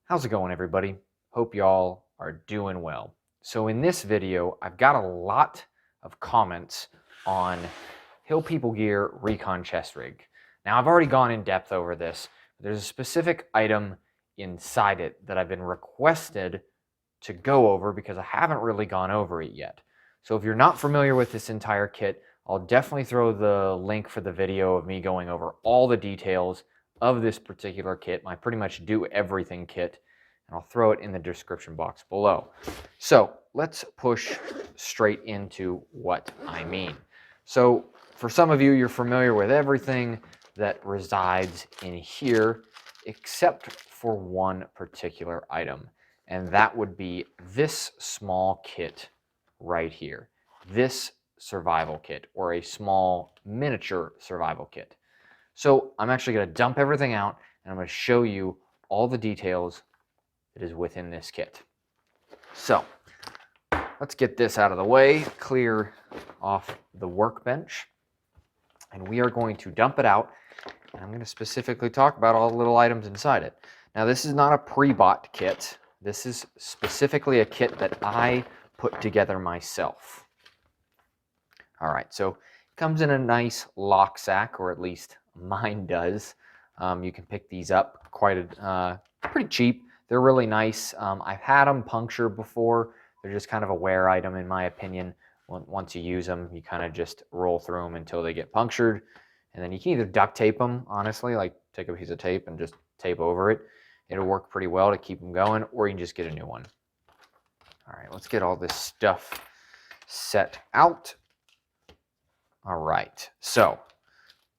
How's it going, everybody? Hope y'all are doing well. So in this video, I've got a lot of comments on Hill People Gear Recon Chest Rig. Now, I've already gone in depth over this. There's a specific item inside it that I've been requested to go over because I haven't really gone over it yet. So if you're not familiar with this entire kit, I'll definitely throw the link for the video of me going over all the details of this particular kit, my pretty much do everything kit, and I'll throw it in the description box below. So let's push straight into what I mean. So for some of you, you're familiar with everything that resides in here except for one particular item, and that would be this small kit right here. This survival kit, or a small miniature survival kit. So I'm actually going to dump everything out and I'm going to show you all the details that is within this kit. So let's get this out of the way, clear off the workbench, and we are going to dump it out, and I'm going to specifically talk about all the little items inside it. Now, this is not a pre-bought kit. This is specifically a kit that I put together myself. All right, so it comes in a nice lock sack, or at least mine does. You can pick these up pretty cheap. They're really nice. I've had them puncture before. They're just kind of a wear item in my opinion. Once you use them, you kind of just roll through them until they get punctured. And then you can either duct tape them, honestly, like take a piece of tape and just tape over it. It'll work pretty well to keep them going, or you can just get a new one. All right, let's get all this stuff set out. All right, so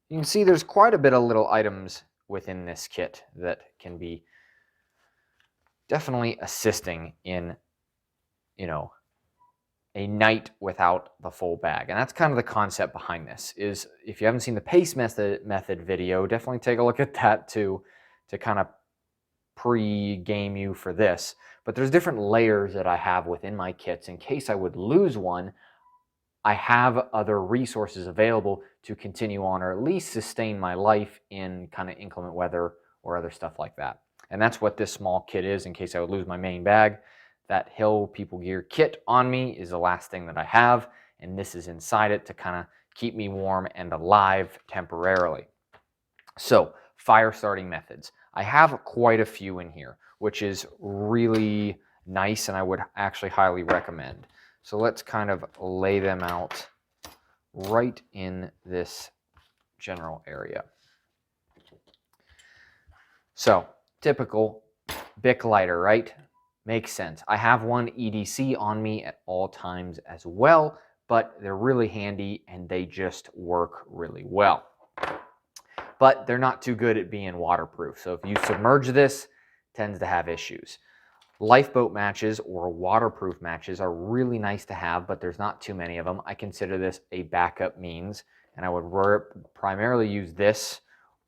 you can see there's quite a bit of little items within this kit that can be definitely assisting in, a night without the full bag. And that's kind of the concept behind this. Is if you haven't seen the pace method video, definitely take a look at that to kind of pre-game you for this. But there's different layers that I have within my kits in case I would lose one. I have other resources available to continue on, or at least sustain my life in kind of inclement weather or other stuff like that. And that's what this small kit is in case I would lose my main bag. That Hill People Gear kit on me is the last thing that I have, and this is inside it to kind of keep me warm and alive temporarily. So, fire starting methods. I have quite a few in here, which is really nice and I would actually highly recommend. So let's kind of lay them out right in this general area. So, typical Bic lighter, right? Makes sense. I have one EDC on me at all times as well, but they're really handy and they just work really well. But they're not too good at being waterproof. So if you submerge this, it tends to have issues. Lifeboat matches or waterproof matches are really nice to have, but there's not too many of them. I consider this a backup means, and I would primarily use this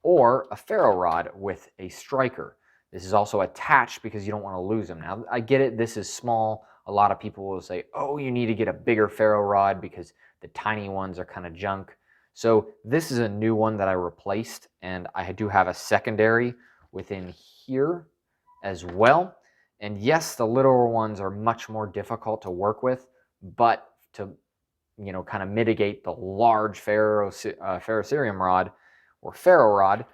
or a ferro rod with a striker. This is also attached because you don't want to lose them. Now, I get it, this is small. A lot of people will say, oh, you need to get a bigger ferro rod because the tiny ones are kind of junk. So this is a new one that I replaced, and I do have a secondary within here as well. And yes, the littler ones are much more difficult to work with, but to, kind of mitigate the large ferrocerium rod or ferro rod,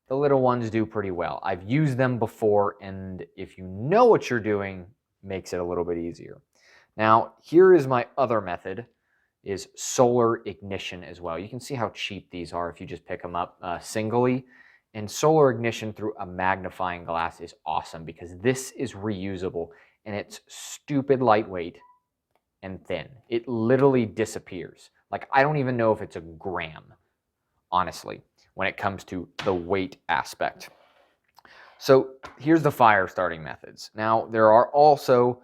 the little ones do pretty well. I've used them before, and if you know what you're doing, makes it a little bit easier. Now, here is my other method, is solar ignition as well. You can see how cheap these are if you just pick them up singly. And solar ignition through a magnifying glass is awesome because this is reusable and it's stupid lightweight and thin. It literally disappears. Like, I don't even know if it's a gram, honestly, when it comes to the weight aspect. So here's the fire starting methods. Now, there are also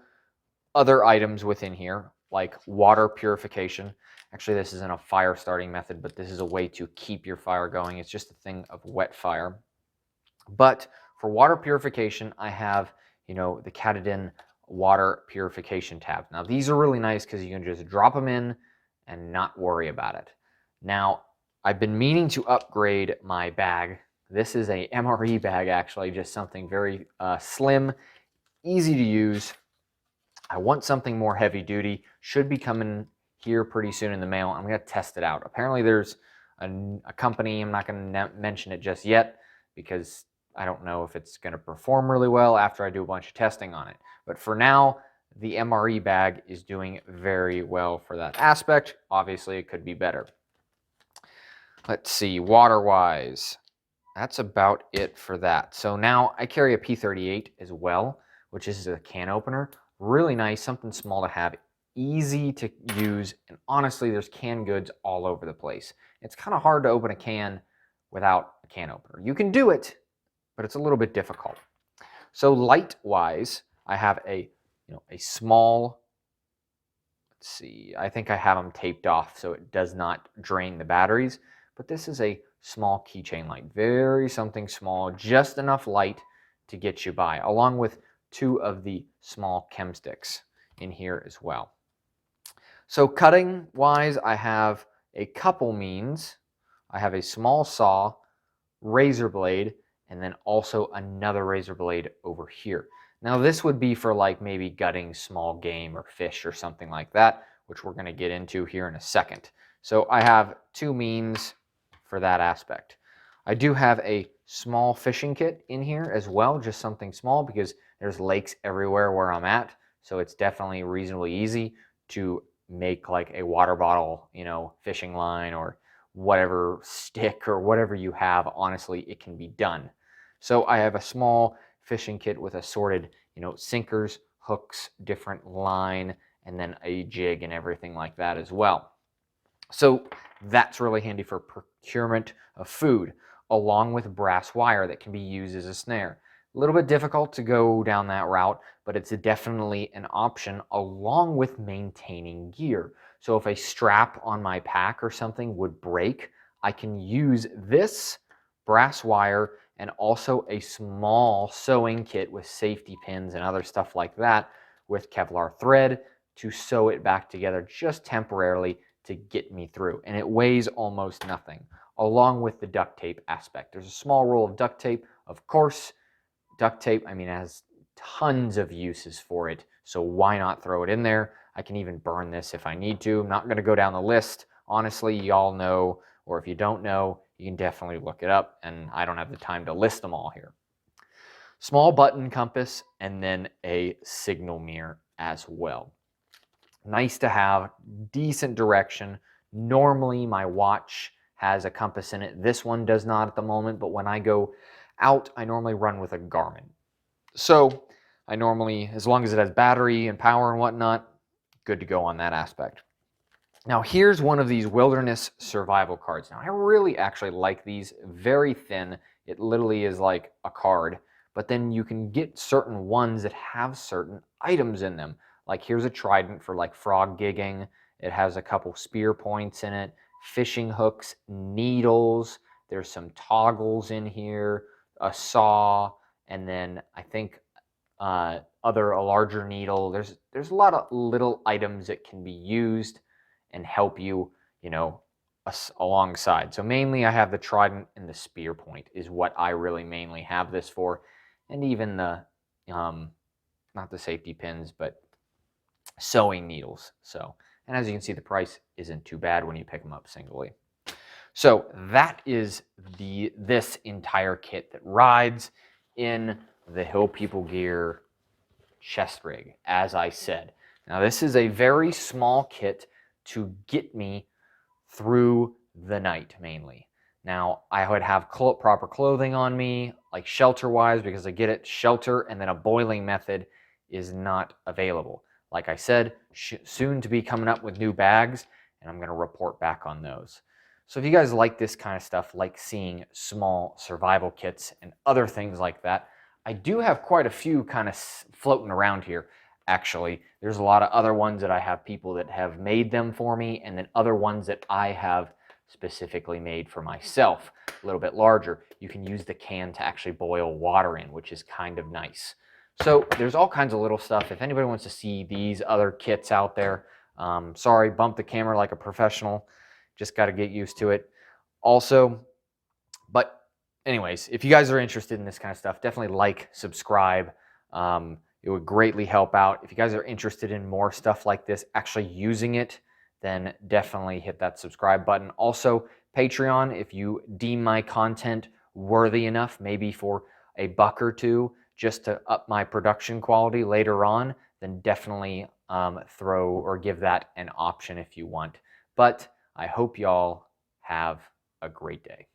other items within here, like water purification. Actually, this isn't a fire starting method, but this is a way to keep your fire going. It's just a thing of wet fire. But for water purification, I have, the Katadyn water purification tabs. Now, these are really nice because you can just drop them in and not worry about it. Now, I've been meaning to upgrade my bag This is a MRE bag, actually, just something very slim, easy to use. I want something more heavy duty. Should be coming here pretty soon in the mail. I'm going to test it out. Apparently there's a company, I'm not going to mention it just yet because I don't know if it's going to perform really well after I do a bunch of testing on it. But for now, the MRE bag is doing very well for that aspect. Obviously, it could be better. Let's see, water-wise, that's about it for that. So now I carry a P38 as well, which is a can opener. Really nice, something small to have, easy to use, and honestly, there's canned goods all over the place. It's kind of hard to open a can without a can opener. You can do it, but it's a little bit difficult. So light-wise, I have a small, let's see, I think I have them taped off so it does not drain the batteries, but this is a small keychain light, very something small, just enough light to get you by, along with 2 of the small chem sticks in here as well. So cutting wise, I have a couple means. I have a small saw, razor blade, and then also another razor blade over here. Now this would be for like maybe gutting small game or fish or something like that, which we're going to get into here in a second. So I have 2 means for that aspect. I do have a small fishing kit in here as well, just something small because there's lakes everywhere where I'm at. So it's definitely reasonably easy to make like a water bottle, fishing line or whatever stick or whatever you have. Honestly, it can be done. So I have a small fishing kit with assorted, sinkers, hooks, different line, and then a jig and everything like that as well. So that's really handy for procurement of food, along with brass wire that can be used as a snare. A little bit difficult to go down that route, but it's definitely an option along with maintaining gear. So if a strap on my pack or something would break, I can use this brass wire and also a small sewing kit with safety pins and other stuff like that with Kevlar thread to sew it back together just temporarily to get me through. And it weighs almost nothing, along with the duct tape aspect. There's a small roll of duct tape, of course. Duct tape, it has tons of uses for it, so why not throw it in there? I can even burn this if I need to. I'm not going to go down the list. Honestly, y'all know, or if you don't know, you can definitely look it up, and I don't have the time to list them all here. Small button compass, and then a signal mirror as well. Nice to have, decent direction. Normally, my watch has a compass in it. This one does not at the moment, but when I go out, I normally run with a Garmin. So I normally, as long as it has battery and power and whatnot, good to go on that aspect. Now here's one of these wilderness survival cards. Now I really actually like these, very thin. It literally is like a card, but then you can get certain ones that have certain items in them. Like here's a trident for like frog gigging. It has a couple spear points in it, fishing hooks, needles. There's some toggles in here, a saw, and then I think a larger needle. There's a lot of little items that can be used and help you, alongside. So mainly I have the trident and the spear point is what I really mainly have this for, and even the not the safety pins, but sewing needles. So, and as you can see, the price isn't too bad when you pick them up singly. So that is this entire kit that rides in the Hill People Gear chest rig, as I said. Now this is a very small kit to get me through the night mainly. Now I would have proper clothing on me, like shelter-wise, because I get it, shelter and then a boiling method is not available. Like I said, soon to be coming up with new bags, and I'm going to report back on those. So if you guys like this kind of stuff, like seeing small survival kits and other things like that, I do have quite a few kind of floating around here, actually. There's a lot of other ones that I have people that have made them for me, and then other ones that I have specifically made for myself, a little bit larger. You can use the can to actually boil water in, which is kind of nice. So there's all kinds of little stuff. If anybody wants to see these other kits out there, sorry, bumped the camera like a professional. Just got to get used to it. Also, but anyways, if you guys are interested in this kind of stuff, definitely like, subscribe. It would greatly help out. If you guys are interested in more stuff like this, actually using it, then definitely hit that subscribe button. Also, Patreon, if you deem my content worthy enough, maybe for a buck or two, just to up my production quality later on, then definitely throw or give that an option if you want. But I hope y'all have a great day.